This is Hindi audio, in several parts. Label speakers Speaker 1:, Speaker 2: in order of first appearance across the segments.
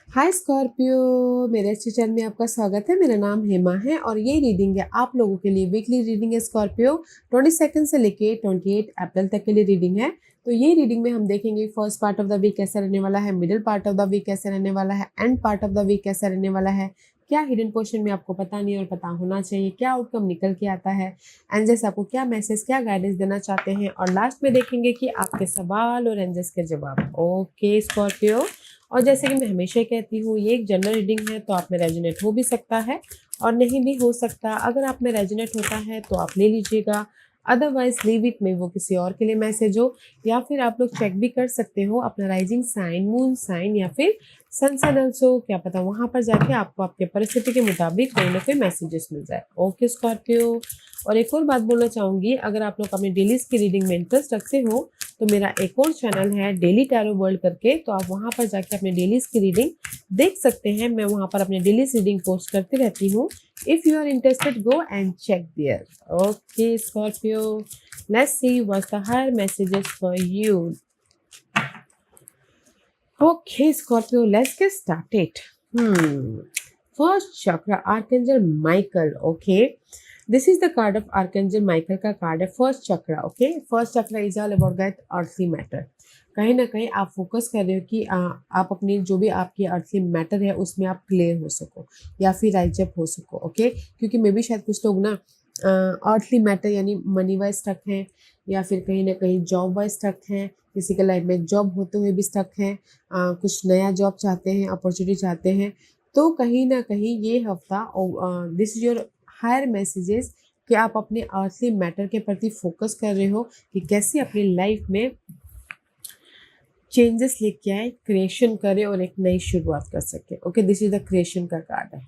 Speaker 1: हाय स्कॉर्पियो, मेरे इस चैनल में आपका स्वागत है। मेरा नाम हेमा है और ये रीडिंग है आप लोगों के लिए। वीकली रीडिंग है स्कॉर्पियो, 22 से लेके 28 अप्रैल तक के लिए रीडिंग है। तो ये रीडिंग में हम देखेंगे first part of the week कैसा रहने वाला है, middle part of the week कैसा रहने वाला है, end part of the week कैसा रहने वाला है, क्या हिडन पोर्शन में आपको पता नहीं और पता होना चाहिए, क्या आउटकम निकल के आता है, एंजल्स आपको क्या मैसेज क्या गाइडेंस देना चाहते हैं, और लास्ट में देखेंगे कि आपके सवाल और एंजल्स के जवाब। ओके स्कॉर्पियो, और जैसे कि मैं हमेशा कहती हूँ ये एक जनरल रीडिंग है, तो आप में रेजोनेट हो भी सकता है और नहीं भी हो सकता। अगर आप में रेजोनेट होता है तो आप ले लीजिएगा, अदरवाइज लीव इट में, वो किसी और के लिए मैसेज हो। या फिर आप लोग चेक भी कर सकते हो अपना राइजिंग साइन, मून साइन या फिर सन साइन ऑल्सो, क्या पता वहां पर जाके आपको आपके परिस्थिति के मुताबिक कोई ना कोई मैसेजेस मिल जाए। ओके स्कॉर्पियो, और एक और बात बोलना चाहूंगी, अगर आप लोग अपनी डेलीज की रीडिंग में इंटरेस्ट रखते हो तो मेरा एक और चैनल है डेली टैरो वर्ल्ड करके, तो आप वहां पर जाके अपने डेलीज की रीडिंग देख सकते हैं। मैं वहां पर अपने डेलीज रीडिंग पोस्ट करती रहती हूँ। If you are interested go and check there. Okay Scorpio, let's see what's the higher messages for you. Okay Scorpio, let's get started. First chakra archangel Michael. Okay, this is the card of archangel Michael का कार्ड है first chakra. Okay, first chakra is all about that earthly matter. कहीं ना कहीं आप फोकस कर रहे हो कि आप अपनी जो भी आपकी अर्थली मैटर है उसमें आप क्लियर हो सको या फिर राइज अप हो सको। ओके, क्योंकि मे भी शायद कुछ लोग ना अर्थली मैटर यानी मनी वाइज स्टक हैं, या फिर कहीं ना कहीं जॉब वाइज स्टक हैं, किसी के लाइफ में जॉब होते हुए भी स्टक हैं, कुछ नया जॉब चाहते हैं, अपॉर्चुनिटी चाहते हैं। तो कहीं ना कहीं ये हफ्ता this is your higher messages कि आप अपने अर्थली मैटर के प्रति फोकस कर रहे हो कि कैसे अपनी लाइफ में चेंजेस लेके आए, क्रिएशन करें और एक नई शुरुआत कर सके। Okay, this is the creation का कार्ड है।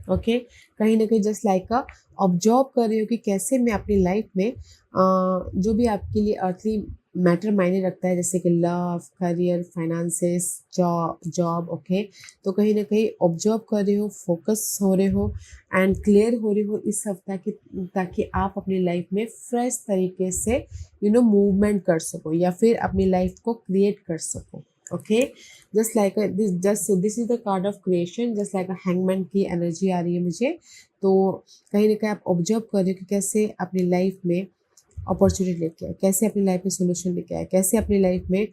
Speaker 1: ओके, कहीं ना कहीं जस्ट लाइक ऑब्जर्व कर रही हो कि कैसे मैं अपनी लाइफ में जो भी आपके लिए अर्थली मैटर मायने रखता है, जैसे कि love, career, finances, job. Okay, तो कहीं ना कहीं ऑब्जर्व कर रहे हो, फोकस हो रहे हो एंड क्लियर हो रहे हो इस हफ्ता की, ताकि आप अपनी लाइफ में फ्रेश तरीके से मूवमेंट कर सको या फिर अपनी लाइफ को क्रिएट कर सको। Okay, just like this is the card of creation, just like hangman की एनर्जी आ रही है मुझे। तो कहीं ना कहीं आप ऑब्जर्व कर रहे हो कि कैसे अपनी लाइफ में अपॉर्चुनिटी लेके आए, कैसे अपनी लाइफ में सोल्यूशन लेके आए, कैसे अपनी लाइफ में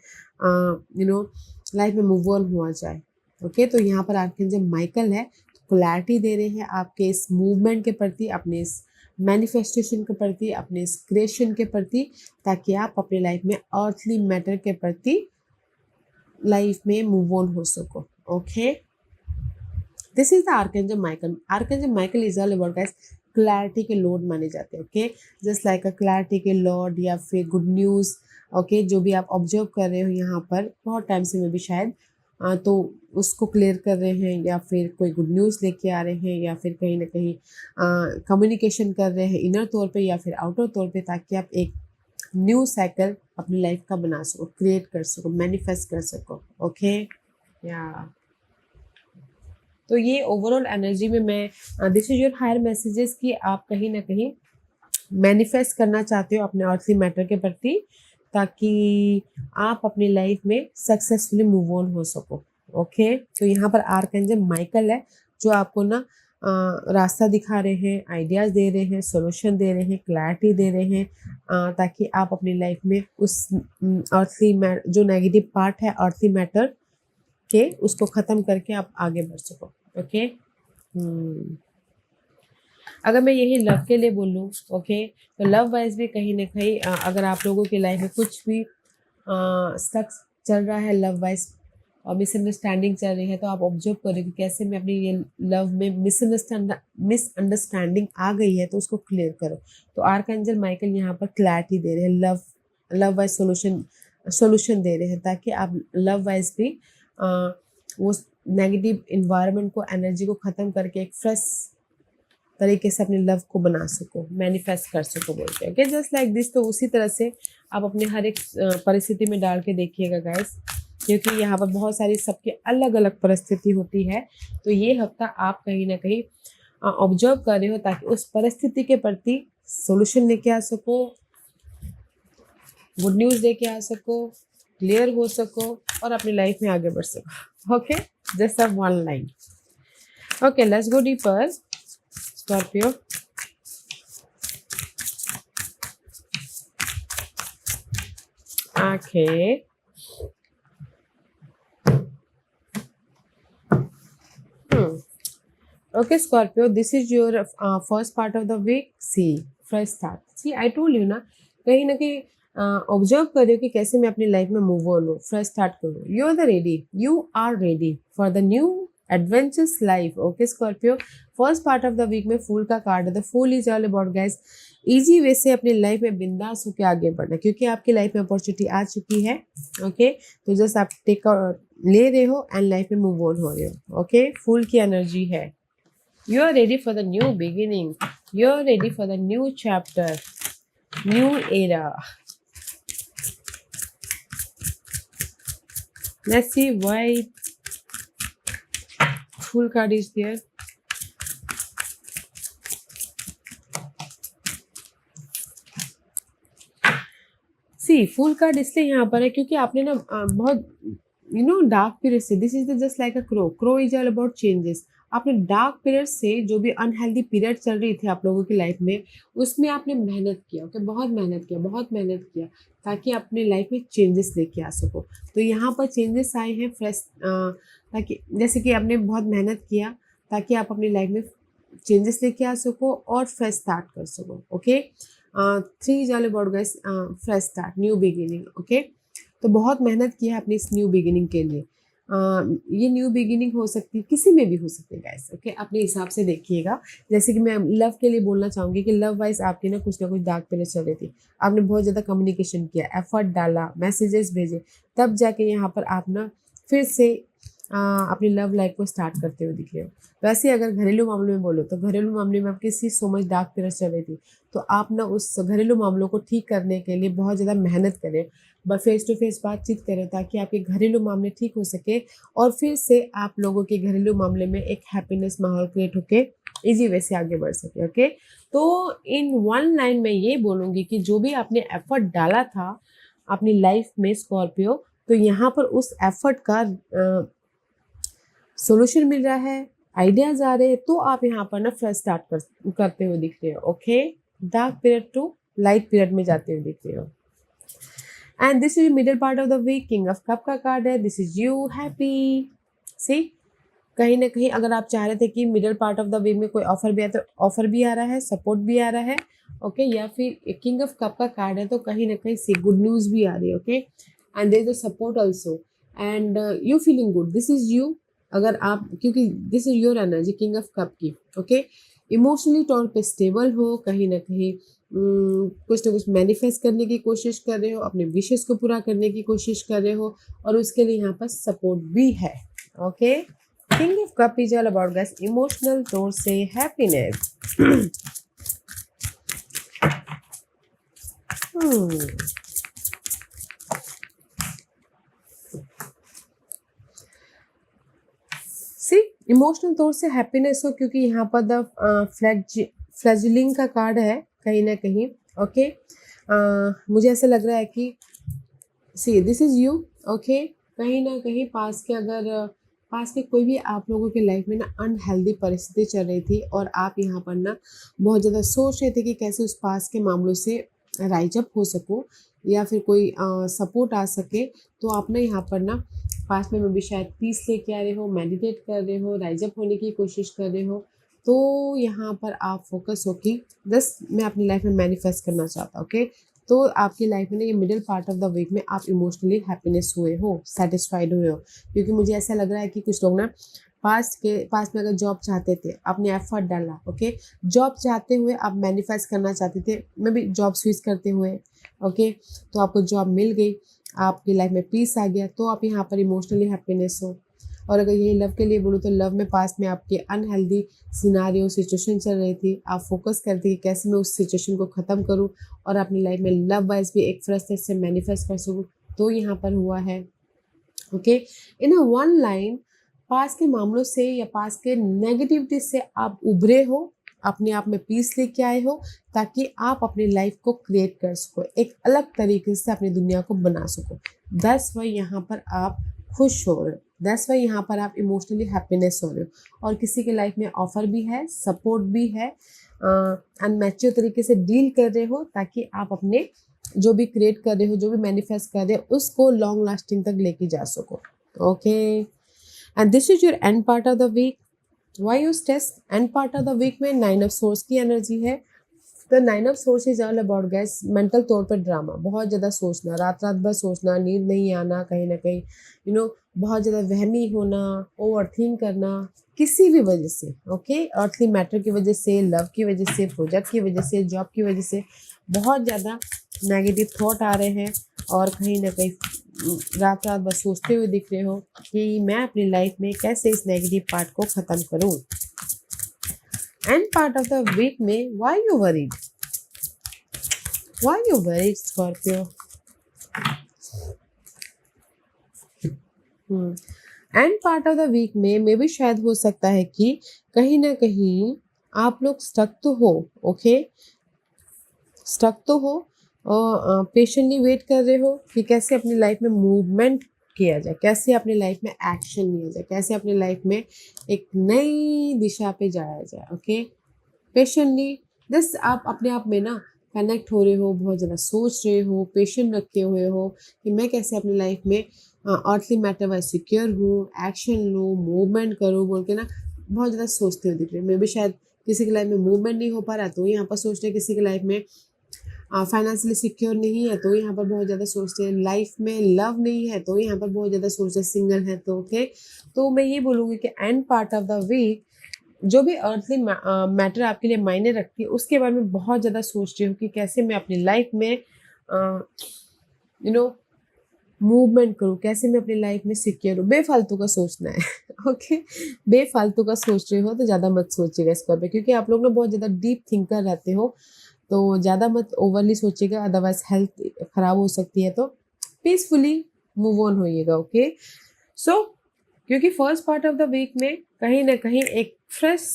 Speaker 1: लाइफ में मूव ऑन हुआ जाए। ओके, तो यहाँ पर आर्कएंजल माइकल है, क्लैरिटी दे रहे हैं आपके इस मूवमेंट के प्रति, अपने इस मैनिफेस्टेशन के प्रति, अपने इस क्रिएशन के प्रति, ताकि आप अपनी लाइफ में अर्थली मैटर के प्रति लाइफ में मूव ऑन हो सको। Okay, this is the archangel Michael. Archangel Michael is all about guys clarity के लॉर्ड माने जाते हैं। Okay, just like a clarity के लॉर्ड या फिर गुड न्यूज़। ओके, जो भी आप ऑब्जर्व कर रहे हो यहाँ पर बहुत टाइम से में भी शायद तो उसको क्लियर कर रहे हैं, या फिर कोई गुड न्यूज़ लेके आ रहे हैं, या फिर कहीं ना कहीं कम्युनिकेशन कर रहे हैं इनर तौर पे या फिर आउटर तौर पे, ताकि आप एक न्यू साइकिल अपनी लाइफ का बना सको, क्रिएट कर सको, मैनिफेस्ट कर सको। ओके, या तो ये ओवरऑल एनर्जी में मैं this is your higher messages कि आप कहीं ना कहीं मैनिफेस्ट करना चाहते हो अपने अर्थली मैटर के प्रति, ताकि आप अपनी लाइफ में सक्सेसफुली मूव ऑन हो सको। ओके, तो यहाँ पर आर्कएंजल माइकल है जो आपको ना रास्ता दिखा रहे हैं, आइडियाज़ दे रहे हैं, सॉल्यूशन दे रहे हैं, क्लैरिटी दे रहे हैं, ताकि आप अपनी लाइफ में उस अर्थली जो नेगेटिव पार्ट है अर्थली मैटर के, उसको ख़त्म करके आप आगे बढ़ सको। ओके, अगर मैं यही लव के लिए बोलूँ, ओके, तो लव वाइज भी कहीं ना कहीं अगर आप लोगों की लाइफ में कुछ भी स्टक चल रहा है लव वाइज और मिसअंडरस्टैंडिंग चल रही है, तो आप ऑब्जर्व करें कि कैसे मैं अपनी ये लव में मिसअंडरस्टैंडिंग आ गई है, तो उसको क्लियर करो। तो आर्कएंजल माइकल यहाँ पर क्लैरिटी दे रहे हैं, लव वाइज सोल्यूशन दे रहे हैं, ताकि आप लव वाइज भी वो नेगेटिव इन्वायरमेंट को, एनर्जी को ख़त्म करके एक फ्रेश तरीके से अपने लव को बना सको, मैनिफेस्ट कर सको बोलते हैं। Okay, just like this. तो उसी तरह से आप अपने हर एक परिस्थिति में डाल के देखिएगा गाइस, क्योंकि यहाँ पर बहुत सारी सबकी अलग अलग परिस्थिति होती है। तो ये हफ्ता आप कहीं ना कहीं ऑब्जर्व कर रहे हो, ताकि उस परिस्थिति के प्रति सोल्यूशन लेके आ सको, गुड न्यूज़ लेके आ सको, क्लियर हो सको और अपनी लाइफ में आगे बढ़ सको। Okay, just one line. Okay, let's go deeper. Scorpio, आंखें, okay Scorpio, this is your first part of the week. See, fresh start. See, I told you ना कहीं ऑब्जर्व करियो कि कैसे मैं अपनी लाइफ में मूव ऑन हूँ, फ्रेश स्टार्ट करूँ। You are the ready, you are ready for the new adventurous life. Okay Scorpio, first part of the week में फूल का कार्ड है। The fool is all about guys easy way से अपनी लाइफ में बिंदास होकर आगे बढ़ना, क्योंकि आपकी लाइफ में अपॉर्चुनिटी आ चुकी है। ओके, तो जस्ट आप टेक ले रहे हो एंड लाइफ में मूव ऑन हो रहे हो। ओके, फूल की एनर्जी है। You are ready for the new beginning. You are ready for the new chapter, new era. Let's see why Fool card is there. See, Fool card इसलिए यहाँ पर है क्योंकि आपने ना बहुत डार्क पीरियड से, this is just like a crow is all about changes. आपने डार्क पीरियड से जो भी अनहेल्दी पीरियड चल रही थी आप लोगों की लाइफ में, उसमें आपने मेहनत किया। ओके, बहुत मेहनत किया ताकि अपने लाइफ में चेंजेस लेके आ सको। तो यहाँ पर चेंजेस आए हैं फ्रेश, ताकि जैसे कि आपने बहुत मेहनत किया ताकि आप अपनी लाइफ में चेंजेस लेके आ सको और फ्रेश स्टार्ट कर सको। Okay, 3 is all about guys fresh start, new beginning. Okay, तो बहुत मेहनत की है अपनी इस न्यू बिगिनिंग के लिए। ये न्यू बिगिनिंग हो सकती है, किसी में भी हो सकती है गाइस। ओके, अपने हिसाब से देखिएगा। जैसे कि मैं लव के लिए बोलना चाहूँगी कि लव वाइज आपकी ना कुछ डार्क पीरियड चल रही थी। आपने बहुत ज़्यादा कम्युनिकेशन किया, एफर्ट डाला, मैसेजेस भेजे, तब जाके यहाँ पर आप ना फिर से अपनी लव लाइफ को स्टार्ट करते हुए दिख रहे हो। वैसे अगर घरेलू मामलों में बोलो तो घरेलू मामले में आपकी सो मच डार्क पीरियड चल रही थी, तो आप ना उस घरेलू मामलों को ठीक करने के लिए बहुत ज़्यादा मेहनत करें, फेस टू फेस बातचीत करें ताकि आपके घरेलू मामले ठीक हो सके और फिर से आप लोगों के घरेलू मामले में एक हैप्पीनेस माहौल क्रिएट होके इजी वे से आगे बढ़ सके। ओके, तो इन वन लाइन में ये बोलूँगी कि जो भी आपने एफर्ट डाला था अपनी लाइफ में स्कॉर्पियो, तो यहाँ पर उस एफर्ट का सोल्यूशन मिल रहा है, आइडियाज आ रहे हैं, तो आप यहाँ पर ना फ्रेश स्टार्ट करते हुए दिख रहे हो। Okay, dark period to light period में जाते हुए दिख रहे हो। And this is middle part of the week, king of cup का कार्ड है। This is you happy. See, कहीं ना कहीं अगर आप चाह रहे थे कि middle part of the week में कोई ऑफर भी आया, तो ऑफर भी आ रहा है, सपोर्ट भी आ रहा है। ओके, या फिर किंग ऑफ कप का कार्ड है तो कहीं ना कहीं से गुड न्यूज भी आ रही है। Okay, and there is a support also and you feeling good. This is you, अगर आप, क्योंकि this is your energy king of cup की। ओके, इमोशनली तौर पे स्टेबल हो, कहीं ना कहीं कुछ ना कुछ मैनिफेस्ट करने की कोशिश कर रहे हो, अपने विशेष को पूरा करने की कोशिश कर रहे हो और उसके लिए यहाँ पर सपोर्ट भी है। Okay, king of cup is all about guys emotional तौर से हैप्पीनेस। सी, इमोशनल तौर से हैप्पीनेस हो, क्योंकि यहाँ पर द फ्लैजिलिंग का कार्ड है कहीं ना कहीं। ओके, मुझे ऐसा लग रहा है कि see this is you. Okay, कहीं ना कहीं पास के कोई भी आप लोगों के लाइफ में ना अनहेल्दी परिस्थिति चल रही थी और आप यहाँ पर ना बहुत ज़्यादा सोच रहे थे कि कैसे उस पास के मामलों से राइज अप हो सको या फिर कोई सपोर्ट आ सके। तो आप ना यहाँ पर ना पास में भी शायद पीस लेके आ रहे हो, मेडिटेट कर रहे हो, राइज अप होने की कोशिश कर रहे हो। तो यहाँ पर आप फोकस हो कि बस मैं अपनी लाइफ में मैनिफेस्ट करना चाहता हूँ। ओके, तो आपकी लाइफ में ना ये middle part of the week में आप इमोशनली हैप्पीनेस हुए हो, सेटिस्फाइड हुए हो, क्योंकि मुझे ऐसा लग रहा है कि कुछ लोग ना पास में अगर जॉब चाहते थे, आपने एफर्ट डाला। ओके, जॉब चाहते हुए आप मैनिफेस्ट करना चाहते थे, मैं भी जॉब स्विच करते हुए। ओके, तो आपको जॉब मिल गई, आपकी लाइफ में पीस आ गया, तो आप यहाँ पर इमोशनली हैप्पीनेस हो। और अगर यही लव के लिए बोलूँ तो लव में पास में आपके अनहेल्दी सिनारियो सिचुएशन चल रही थी, आप फोकस करते कि कैसे मैं उस सिचुएशन को ख़त्म करूँ और अपनी लाइफ में लव वाइज भी एक फ्रेश से मैनिफेस्ट कर सकूँ, तो यहाँ पर हुआ है। Okay, in a one line, पास के मामलों से या पास के नेगेटिविटी से आप उभरे हो अपने आप में पीस लेके आए हो, ताकि आप अपनी लाइफ को क्रिएट कर सको, एक अलग तरीके से अपनी दुनिया को बना सको। दैट्स व्हाई यहाँ पर आप खुश हो रहे हो, दैट्स व्हाई यहाँ पर आप इमोशनली हैप्पीनेस हो रहे हो, और किसी के लाइफ में ऑफर भी है, सपोर्ट भी है, अनमैच्योर तरीके से डील कर रहे हो, ताकि आप अपने जो भी क्रिएट कर रहे हो, जो भी मैनिफेस्ट कर रहे हो, उसको लॉन्ग लास्टिंग तक लेके जा सको। Okay, and this is your end part of the week. Why you stress? End part of the week में 9 ऑफ सोर्स की एनर्जी है। The 9 of swords is all about guys mental तौर पर ड्रामा, बहुत ज़्यादा सोचना, रात रात भर सोचना, नींद नहीं आना, कहीं ना कहीं बहुत ज़्यादा वहमी होना, ओवर थिंक करना, किसी भी वजह से। ओके, अर्थली मैटर की वजह से, लव की वजह से, प्रोजेक्ट की वजह से, जॉब की वजह से बहुत ज़्यादा नेगेटिव थॉट आ रहे हैं, और कहीं ना कहीं रात रात बस सोचते हुए दिख रहे हो कि मैं अपनी लाइफ में कैसे इस नेगेटिव पार्ट को ख़त्म करूं। End part of the week में why you worried? Why you worried Scorpio? End part of the week में मे भी शायद हो सकता है कि कहीं ना कहीं आप लोग स्टक तो हो। ओके, स्टक तो हो, और पेशेंटली वेट कर रहे हो कि कैसे अपनी लाइफ में मूवमेंट किया जाए, कैसे अपनी लाइफ में एक्शन लिया जाए, कैसे अपनी लाइफ में एक नई दिशा पे जाया जाए। ओके, पेशेंटली जस्ट आप अपने आप में ना कनेक्ट हो रहे हो, बहुत ज़्यादा सोच रहे हो, पेशेंट रखे हुए हो कि मैं कैसे अपनी लाइफ में अर्थली मैटर वाइज सिक्योर हूँ, एक्शन लूँ, मूवमेंट करूँ बोल के ना बहुत ज़्यादा सोचते हुए दिख रहे हो। मे भी शायद किसी की लाइफ में मूवमेंट नहीं हो पा रहा तो यहाँ पर सोच रहे, किसी की लाइफ में फाइनेंशियली सिक्योर नहीं है तो यहाँ पर बहुत ज़्यादा सोचते हैं, लाइफ में लव नहीं है तो यहाँ पर बहुत ज़्यादा सोचते हैं, सिंगल है तो। ओके, तो मैं ये बोलूँगी कि end part of the week जो भी अर्थली मैटर आपके लिए मायने रखती है उसके बारे में बहुत ज़्यादा सोच रही हूँ कि कैसे मैं अपनी लाइफ में मूवमेंट करूँ, कैसे मैं अपनी लाइफ में सिक्योर हूँ। बेफालतू का सोचना है। ओके, बेफालतू का सोच रहे हो तो ज़्यादा मत सोचिएगा इस पर, क्योंकि आप लोग ना बहुत ज़्यादा डीप थिंकर रहते हो, तो ज़्यादा मत ओवरली सोचिएगा, अदरवाइज हेल्थ ख़राब हो सकती है। तो पीसफुली मूव ऑन होइएगा। ओके, सो क्योंकि first part of the week में कहीं ना कहीं एक फ्रेश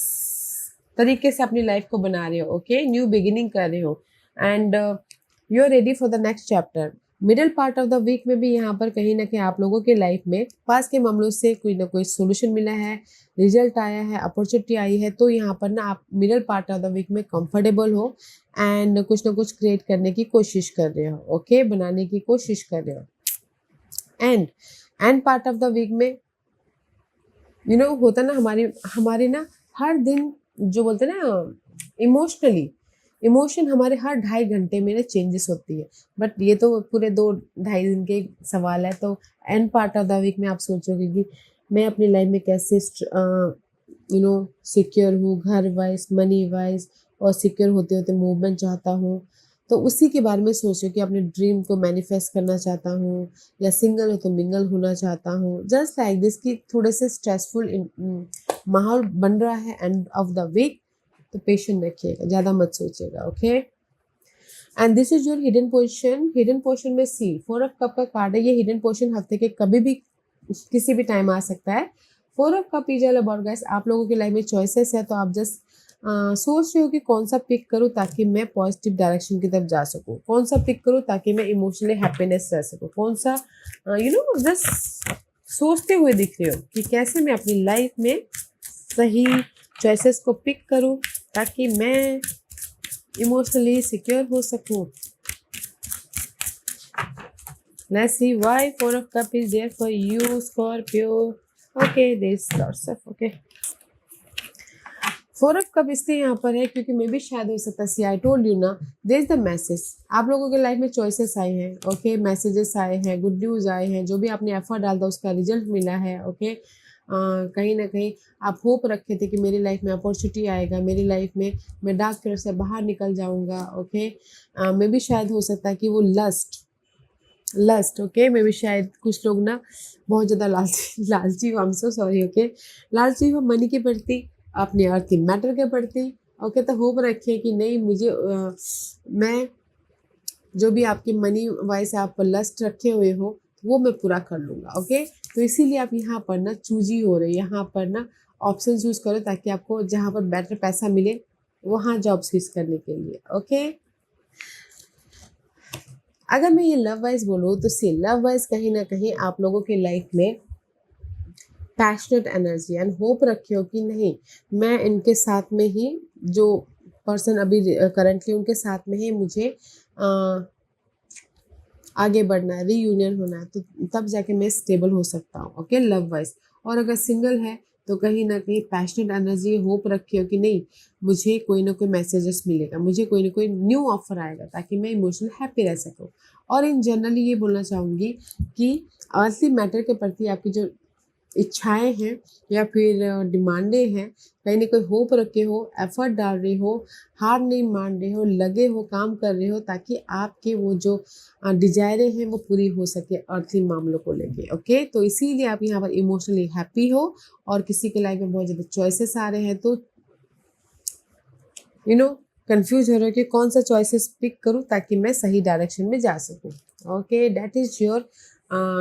Speaker 1: तरीके से अपनी लाइफ को बना रहे हो। ओके, न्यू बिगिनिंग कर रहे हो, and you are ready for the next chapter. Middle part of the week में भी यहाँ पर कहीं ना कहीं आप लोगों के लाइफ में पास के मामलों से कोई ना कोई सोल्यूशन मिला है, रिजल्ट आया है, अपॉर्चुनिटी आई है, तो यहाँ पर ना आप middle part of the week में कंफर्टेबल हो एंड कुछ ना कुछ क्रिएट करने की कोशिश कर रहे हो। ओके, बनाने की कोशिश कर रहे हो। End part of the week में होता ना हमारे ना हर दिन जो बोलते हैं ना इमोशन हमारे हर 2.5 घंटे में ना चेंजेस होती है, बट ये तो पूरे 2-2.5 दिन के सवाल है। तो end part of the week में आप सोचोगे कि मैं अपनी लाइफ में कैसे सिक्योर हूँ, घर वाइज, मनी वाइज, और सिक्योर होते होते मूवमेंट चाहता हूँ, तो उसी के बारे में सोचो कि अपने ड्रीम को मैनिफेस्ट करना चाहता हूँ, या सिंगल हो तो मिंगल होना चाहता हूँ, जस्ट लाइक दिस कि थोड़े से स्ट्रेसफुल माहौल बन रहा है एंड ऑफ द वीक, तो पेशेंट रखिएगा, ज़्यादा मत सोचिएगा। Okay, and this is your hidden position. Hidden position में सी 4 ऑफ कप का कार्ड है। ये हिडन पोजिशन हफ्ते के कभी भी किसी भी टाइम आ सकता है। 4 of cup is all about guys, आप लोगों की लाइफ में चॉइसेस है, तो आप जस्ट सोच रहे हो कि कौन सा पिक करूँ ताकि मैं पॉजिटिव डायरेक्शन की तरफ जा सकूँ, कौन सा पिक करूँ ताकि मैं इमोशनली हैप्पीनेस रह सकूँ, कौन सा जस्ट सोचते हुए दिख रहे हो कि कैसे मैं अपनी लाइफ में सही चॉइसेस को पिक करूँ ताकि मैं इमोशनली सिक्योर हो सकूँ। Let's see why 4 of cup is there for you, Scorpio. Okay, there's lots of okay. 4 of cup इसलिए यहाँ पर है क्योंकि मे भी शायद हो सकता है, सी आई टोल्ड यू ना, देयर इज द मैसेज। आप लोगों के लाइफ में चॉइसेस आए हैं, ओके, मैसेजेस आए हैं, गुड न्यूज़ आए हैं, जो भी आपने एफर्ट डाला था उसका रिजल्ट मिला है। ओके, कहीं ना कहीं आप होप रखे थे कि मेरी लाइफ में अपॉर्चुनिटी आएगा, मेरी लाइफ में मैं डार्क कलर से बाहर निकल जाऊँगा। ओके, मे भी शायद हो सकता है कि वो लस्ट ओके, मे भी शायद कुछ लोग ना बहुत ज़्यादा लालची हो, I am so sorry. Okay, लालची हो मनी के प्रति, अपने अर्थ की मैटर के प्रति। ओके, तो होप रखिए कि नहीं, मुझे मैं जो भी आपकी मनी वाइज आप लस्ट रखे हुए हो वो मैं पूरा कर लूँगा। ओके, तो इसीलिए आप यहाँ पर ना चूजी हो रहे, यहाँ पर ना ऑप्शन चूज करो ताकि आपको जहाँ पर बेटर पैसा मिले वहाँ जॉब स्विच करने के लिए। ओके, अगर मैं ये लव वाइज बोलूँ तो सी लव वाइज कहीं ना कहीं आप लोगों की लाइफ में पैशनेट एनर्जी एंड होप रखियो कि नहीं, मैं इनके साथ में ही, जो पर्सन अभी करंटली उनके साथ में ही मुझे आगे बढ़ना है, रीयूनियन होना है, तो तब जाके मैं स्टेबल हो सकता हूँ। Okay, love wise. और अगर सिंगल है तो कहीं ना कहीं पैशनेट एनर्जी होप रखियो कि नहीं, मुझे कोई ना कोई मैसेजेस मिलेगा, मुझे कोई ना कोई न्यू ऑफर आएगा ताकि मैं इमोशनल हैप्पी रह सकूँ। और इन जनरली ये बोलना चाहूँगी कि अर्ली मैटर के प्रति आपकी जो इच्छाएं हैं या फिर डिमांडें हैं, कहीं ना कहीं होप रखे हो, एफर्ट डाल रहे हो, हार नहीं मान रहे हो, लगे हो, काम कर रहे हो ताकि आपके वो जो डिजायरें हैं वो पूरी हो सके अर्थली मामलों को लेके। ओके, तो इसीलिए आप यहाँ पर इमोशनली हैप्पी हो और किसी के लाइफ में बहुत ज़्यादा चॉइसेस आ रहे हैं तो कंफ्यूज हो रहे हो कि कौन सा चॉइसेस पिक करूँ ताकि मैं सही डायरेक्शन में जा सकूँ। Okay, that is your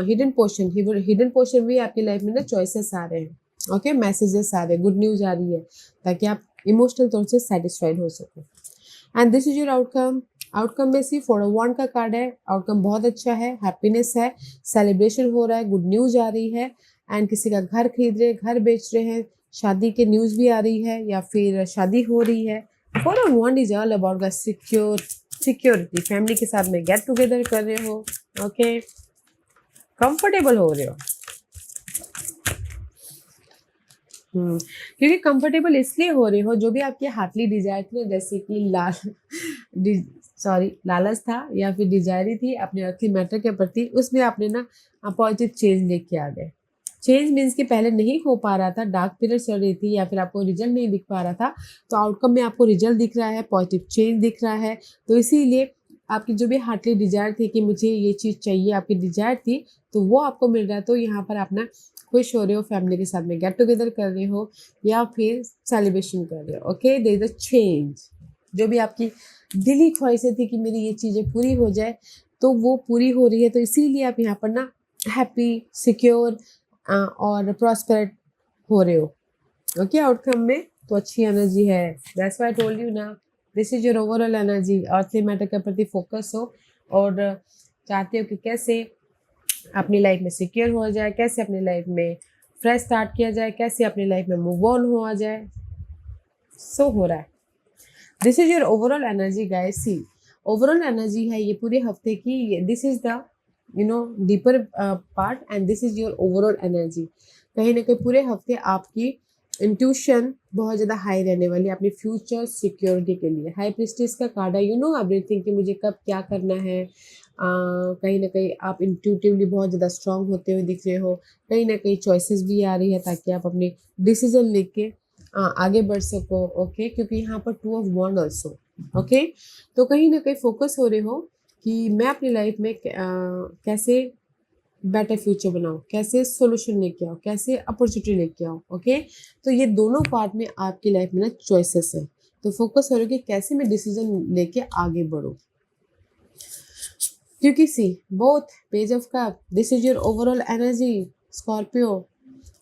Speaker 1: hidden portion. Hidden portion भी आपकी लाइफ में ना चॉइसेस आ रहे हैं। ओके, मैसेजेस आ रहे हैं, गुड न्यूज आ रही है ताकि आप इमोशनल तौर से सेटिस्फाइड हो सको। And this is your outcome. Outcome में सी 4 का कार्ड है। आउटकम बहुत अच्छा है, हैप्पीनेस है, सेलिब्रेशन हो रहा है, गुड न्यूज आ रही है। एंड किसी का घर खरीद रहे, घर बेच रहे हैं, शादी के न्यूज भी आ रही है या फिर शादी हो रही है। 4 is all about the security. Family के साथ में गेट टुगेदर कर रहे हो। ओके, कंफर्टेबल हो रहे हो। क्योंकि कंफर्टेबल इसलिए हो रहे हो, जो भी आपके हार्टली डिजायर थी, जैसे कि लालच था या फिर डिजायरी थी अपने अर्थली मैटर के प्रति, उसमें आपने ना पॉजिटिव चेंज लेके आ गए। चेंज मीन्स कि पहले नहीं हो पा रहा था, डार्क पीरियड चल रही थी या फिर आपको रिजल्ट नहीं दिख पा रहा था, तो आउटकम में आपको रिजल्ट दिख रहा है, पॉजिटिव चेंज दिख रहा है। तो इसीलिए आपकी जो भी हार्टली डिजायर थी कि मुझे ये चीज़ चाहिए, आपकी डिजायर थी, तो वो आपको मिल रहा है। तो यहाँ पर अपना खुश हो रहे हो, फैमिली के साथ में गेट टुगेदर कर रहे हो या फिर सेलिब्रेशन कर रहे हो। Okay, there is a change. जो भी आपकी दिली ख्वाहिशें थी कि मेरी ये चीज़ें पूरी हो जाए, तो वो पूरी हो रही है। तो इसीलिए आप यहाँ पर ना हैप्पी, सिक्योर और प्रॉस्पर हो रहे हो। ओके, आउटकम में तो अच्छी एनर्जी है। That's why I told you ना, this is your overall energy. Earthly matter के प्रति फोकस हो और चाहते हो कि कैसे अपनी लाइफ में सिक्योर हो जाए, कैसे अपनी लाइफ में फ्रेश स्टार्ट किया जाए, कैसे अपनी लाइफ में मूव ऑन हो आ जाए। सो हो रहा है। This is your overall energy guys. See, overall energy है ये पूरे हफ्ते की। This is the deeper part and this is your overall energy. कहीं ना कहीं पूरे हफ्ते आपकी इंट्यूशन बहुत ज़्यादा हाई रहने वाली है अपनी फ्यूचर सिक्योरिटी के लिए। हाई प्रिस्टिस का कार्ड है, एवरीथिंग कि मुझे कब क्या करना है। कहीं ना कहीं आप इंट्यूटिवली बहुत ज़्यादा स्ट्रांग होते हुए दिख रहे हो। कहीं ना कहीं चॉइसेस भी आ रही है ताकि आप अपनी डिसीजन लेके आगे बढ़ सको। ओके, क्योंकि यहाँ पर 2 ऑफ वॉन्ड ऑल्सो। ओके, तो कहीं ना कहीं फोकस हो रहे हो कि मैं अपनी लाइफ में कैसे बेटर फ्यूचर बनाऊँ, कैसे सोल्यूशन लेके आओ, कैसे अपॉर्चुनिटी लेके आओ। ओके, तो ये दोनों पार्ट में आपकी लाइफ में ना चॉइसेस है। तो फोकस हो रहा है कि कैसे मैं डिसीजन लेके आगे बढ़ूँ। क्योंकि see both page of cup, this is your overall energy Scorpio.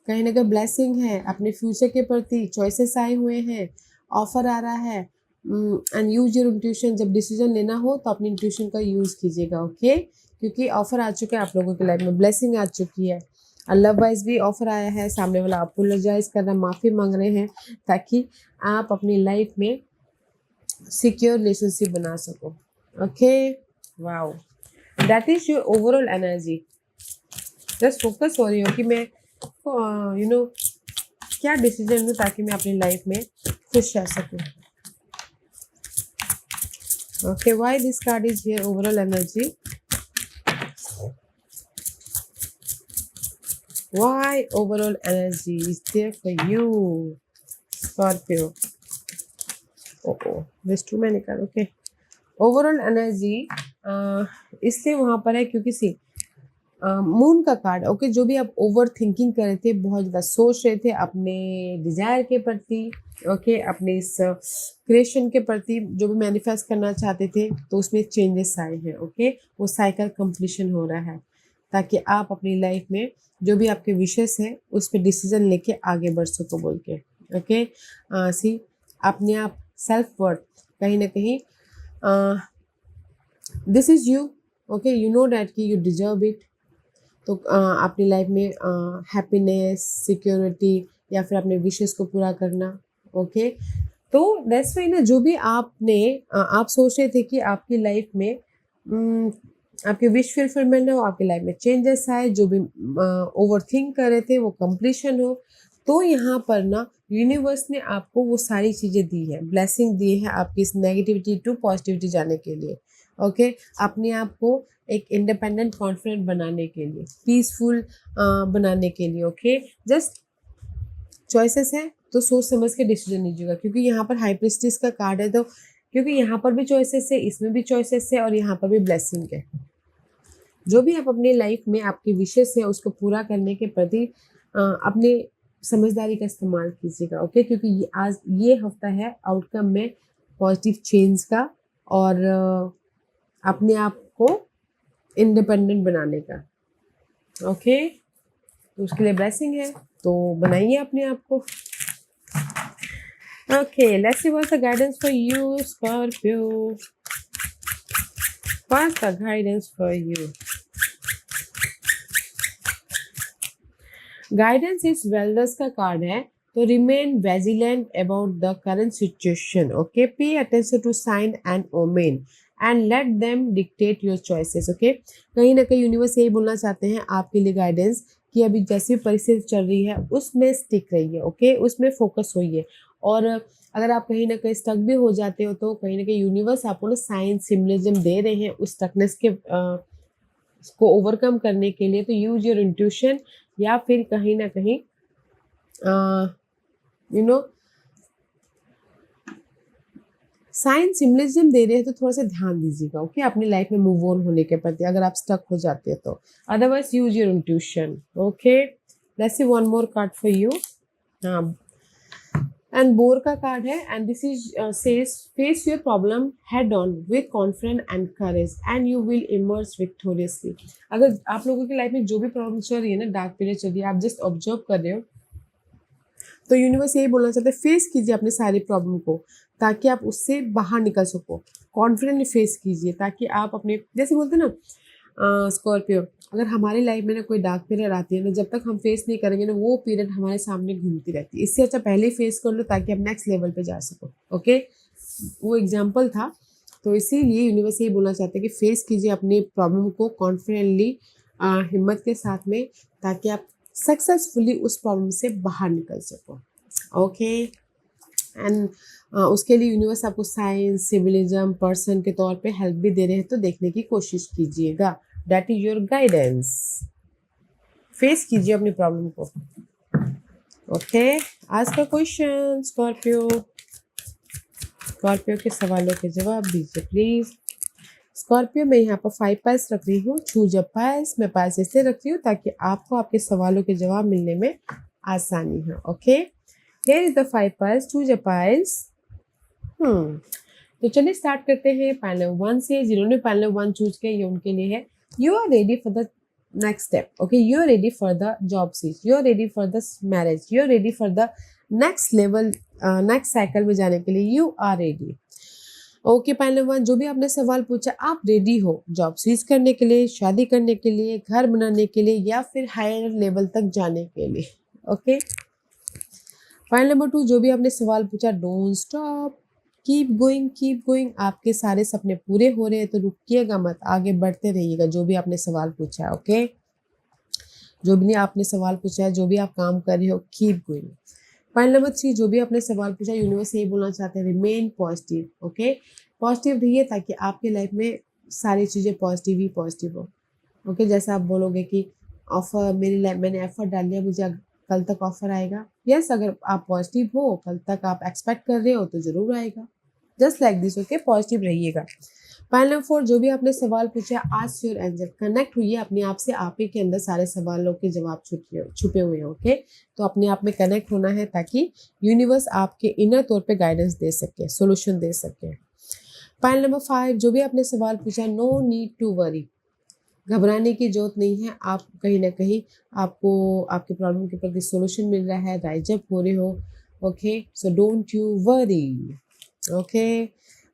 Speaker 1: कहीं ना कहीं ब्लेसिंग है, अपने फ्यूचर के प्रति चॉइसेस आए हुए हैं, ऑफर आ रहा है। And use your intuition. जब डिसीजन लेना हो तो अपनी इंट्यूशन का यूज़ कीजिएगा। ओके, क्योंकि ऑफर आ चुका है आप लोगों की लाइफ में, ब्लेसिंग आ चुकी है। लव वाइज भी ऑफर आया है, सामने वाला अपोलोजाइज कर रहा है, माफ़ी मांग रहे हैं ताकि आप अपनी लाइफ में सिक्योर रिलेशनशिप बना सको। Okay, wow, that is your overall energy. Just focus हो रही हो कि मैं क्या डिसीजन लूँ ताकि मैं अपनी लाइफ में खुश रह सकूँ। Okay, why this card is here, overall energy. Why overall energy is there for you Scorpio. This too मैंने कहा। ओके, ओवरऑल एनर्जी इसलिए वहाँ पर है क्योंकि सी मून का कार्ड। ओके, जो भी आप ओवर थिंकिंग कर रहे थे, बहुत ज़्यादा सोच रहे थे अपने डिजायर के प्रति, ओके, अपने इस क्रिएशन के प्रति जो भी मैनिफेस्ट करना चाहते थे, तो उसमें चेंजेस आए हैं। ओके, वो साइकिल कंप्लीशन हो रहा है ताकि आप अपनी लाइफ में जो भी आपके विशेष हैं उस पर डिसीजन लेके आगे बढ़ सको बोल के। ओके, सी अपने आप सेल्फ वर्थ, कहीं ना कहीं this is you, okay, you know that कि यू डिजर्व इट। तो अपनी लाइफ में हैप्पीनेस, सिक्योरिटी या फिर अपने विशेस को पूरा करना, ओके। तो दैट्स वाई ना, जो भी आपने आप सोच रहे थे कि आपकी लाइफ में आपके विश फुलफिलमेंट हो, आपकी लाइफ में चेंजेस आए, जो भी ओवर थिंक कर रहे थे वो कंप्लीशन हो, तो यहाँ पर ना यूनिवर्स ने आपको वो सारी चीज़ें दी है, ब्लेसिंग दी है आपकी इस नेगेटिविटी टू पॉजिटिविटी जाने के लिए, ओके। अपने आप को एक इंडिपेंडेंट कॉन्फिडेंट बनाने के लिए, पीसफुल बनाने के लिए, ओके। जस्ट चॉइसेस है तो सोच समझ के डिसीजन लीजिएगा, क्योंकि यहाँ पर हाई प्रीस्टिस का कार्ड है, तो क्योंकि यहाँ पर भी चॉइसेस है, इसमें भी चॉइसेस है और यहाँ पर भी ब्लेसिंग है। जो भी आप अपनी लाइफ में आपकी विशेस है उसको पूरा करने के प्रति अपने समझदारी का इस्तेमाल कीजिएगा, ओके। क्योंकि आज ये हफ्ता है आउटकम में पॉजिटिव चेंज का और अपने आप को इंडिपेंडेंट बनाने का, ओके। तो उसके लिए ब्लेसिंग है, तो बनाइए अपने आप को। Okay, let's see what's the guidance for you, Scorpio. What's the guidance for you? Guidance is wellness का कार्ड है, तो remain vigilant about the current situation. Okay, pay attention to sign and omen and let them dictate your choices. Okay, कहीं ना कहीं यूनिवर्स यही बोलना चाहते हैं आपके लिए गाइडेंस कि अभी जैसी परिस्थिति चल रही है उसमें स्टिक रहिए, ओके, उसमें फोकस होइए। और अगर आप कहीं ना कहीं स्टक भी हो जाते हो तो कहीं ना कहीं यूनिवर्स आपको ना साइन सिम्बलिज्म दे रहे हैं उस स्टकनेस के को ओवरकम करने के लिए। तो यूज योर इंट्यूशन, या फिर कहीं ना कहीं यू नो साइन सिम्बलिज्म दे रहे हैं, तो थोड़ा सा ध्यान दीजिएगा, ओके, अपनी लाइफ में मूव ऑन होने के प्रति अगर आप स्टक हो जाते हैं तो। Otherwise use your intuition, okay. Let's see one more card for you. हाँ, एंड बोर का कार्ड है, and this is says face your problem head on with confidence and courage and you will emerge victoriously. अगर आप लोगों की लाइफ में जो भी प्रॉब्लम चल रही है ना, डार्क पीरियड चल रही है, आप जस्ट ऑब्जर्व कर रहे हो, तो यूनिवर्स यही बोलना चाहते हैं, फेस कीजिए अपने सारी प्रॉब्लम को ताकि आप उससे बाहर निकल सको। कॉन्फिडेंटली फेस कीजिए ताकि आप अपने, जैसे बोलते हैं ना स्कॉर्पियो, अगर हमारी लाइफ में ना कोई डार्क पीरियड आती है ना, जब तक हम फेस नहीं करेंगे ना, वो पीरियड हमारे सामने घूमती रहती है। इससे अच्छा पहले ही फेस कर लो ताकि आप नेक्स्ट लेवल पे जा सको, ओके। वो एग्जाम्पल था, तो इसीलिए यूनिवर्स यही बोलना चाहते हैं कि फेस कीजिए अपनी प्रॉब्लम को कॉन्फिडेंटली, हिम्मत के साथ में, ताकि आप सक्सेसफुली उस प्रॉब्लम से बाहर निकल सको, ओके। एंड उसके लिए यूनिवर्स आपको साइंस, सिविलिज्म, पर्सन के तौर पे हेल्प भी दे रहे हैं, तो देखने की कोशिश कीजिएगा। That is your guidance. Face कीजिए अपनी प्रॉब्लम को, ओके। आज का क्वेश्चन स्कॉर्पियो, स्कॉर्पियो के सवालों के जवाब दीजिए प्लीज। स्कॉर्पियो मैं यहाँ पर 5 पाइल्स रख रही हूँ। चूज अ पाइल्स, मैं पाइल्स इसलिए रख रही हूँ ताकि आपको आपके सवालों के जवाब मिलने में आसानी हो, okay. Here is the 5 piles, choose a piles. तो चलिए स्टार्ट करते हैं पाइल नंबर 1 से। जिन्होंने पाइल नंबर 1 चूज किया ये उनके लिए है। You are ready for the next step, okay. You are ready for the job switch, you are ready for the marriage, you are ready for the next level, next cycle में जाने के लिए you are ready, okay. Pile number 1, जो भी आपने सवाल पूछा, आप रेडी हो जॉब स्विच करने के लिए, शादी करने के लिए, घर बनाने के लिए, या फिर हायर लेवल तक जाने के लिए, ओके। पाइल नंबर 2, जो भी आपने सवाल पूछा, डोंट स्टॉप, कीप गोइंग, आपके सारे सपने पूरे हो रहे हैं तो रुकिएगा मत, आगे बढ़ते रहिएगा। जो भी आपने सवाल पूछा है, ओके, जो भी आपने सवाल पूछा है, जो भी आप काम कर रहे हो, कीप गोइंग। पाइल नंबर 3, जो भी आपने सवाल पूछा, यूनिवर्स यही बोलना चाहते हैं, रिमेन पॉजिटिव, ओके। पॉजिटिव रहिए ताकि आपके लाइफ में सारी चीज़ें पॉजिटिव ही पॉजिटिव हो, ओके। जैसा आप बोलोगे कि ऑफर मेरी लाइफ, मैंने एफर्ट डाल दिया, मुझे कल तक ऑफर आएगा। यस, अगर आप पॉजिटिव हो, कल तक आप एक्सपेक्ट कर रहे हो तो जरूर आएगा। Just like this, okay, positive रहिएगा। पाइल नंबर 4, जो भी आपने सवाल पूछा, आस्क योर एंजल, कनेक्ट हुई है अपने आप से, आप ही के अंदर सारे सवालों के जवाब छुपे हुए हैं, ओके। तो अपने आप में कनेक्ट होना है ताकि यूनिवर्स आपके इनर तौर पे गाइडेंस दे सके, सोल्यूशन दे सके। पाइल नंबर 5, जो भी आपने सवाल पूछा, नो नीड टू वरी, घबराने की जरूरत नहीं है। आप कहीं ना कहीं आपको आपके प्रॉब्लम के प्रति सोल्यूशन मिल रहा है, राइज अप हो रहे हो, okay. So don't you worry, okay.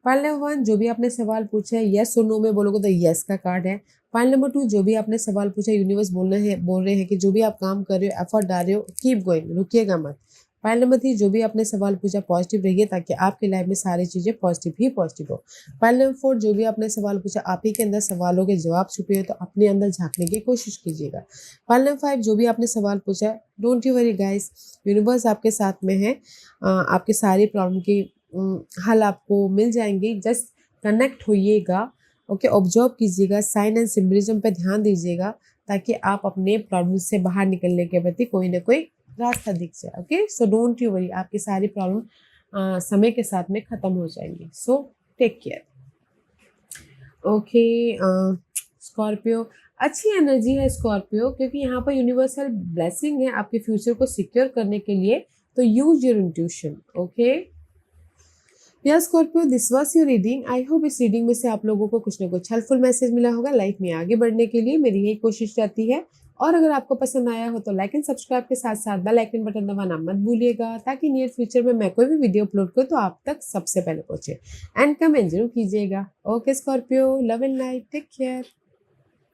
Speaker 1: File number 1, जो भी आपने सवाल पूछा है यस और नो में बोलोगे तो यस का कार्ड है। फाइल नंबर 2, जो भी आपने सवाल पूछा यूनिवर्स बोल रहे हैं कि जो भी आप काम कर रहे हो, एफर्ट डाल रहे हो, कीप गोइंग, रुकिएगा मत। फाइल नंबर 3, जो भी आपने सवाल पूछा पॉजिटिव रहिए ताकि आपकी लाइफ में सारी चीज़ें पॉजिटिव ही पॉजिटिव हो। फाइल नंबर 4, जो भी आपने सवाल पूछा आप ही के अंदर सवालों के जवाब छुपे हो तो अपने अंदर झाँकने की कोशिश कीजिएगा। फाइल नंबर 5, जो भी आपने सवाल पूछा don't you worry guys, universe आपके साथ में है। आपके सारी प्रॉब्लम की हल आपको मिल जाएंगे। जस्ट कनेक्ट होइएगा, ओके, ऑब्जर्व कीजिएगा, साइन एंड सिम्बलिज्म पे ध्यान दीजिएगा ताकि आप अपने प्रॉब्लम से बाहर निकलने के प्रति कोई ना कोई रास्ता दिख जाए। Okay, so don't you worry, आपकी सारी प्रॉब्लम समय के साथ में ख़त्म हो जाएंगी। So take care. Okay, Scorpio, अच्छी एनर्जी है स्कॉर्पियो, क्योंकि यहाँ पर यूनिवर्सल ब्लेसिंग है आपके फ्यूचर को सिक्योर करने के लिए। तो यूज योर इंट्यूशन। ओके या Scorpio, this was your reading. I hope इस रीडिंग में से आप लोगों को कुछ ना कुछ हेल्पफुल मैसेज मिला होगा। लाइफ में आगे बढ़ने के लिए मेरी यही कोशिश रहती है। और अगर आपको पसंद आया हो तो लाइक एंड सब्सक्राइब के साथ साथ बेल आइकन बटन दबाना मत भूलिएगा ताकि नियर फ्यूचर में मैं कोई भी वीडियो अपलोड करूँ तो आप तक सबसे पहले पहुंचे। एंड कमेंट जरूर कीजिएगा। Okay Scorpio, love and light, take care.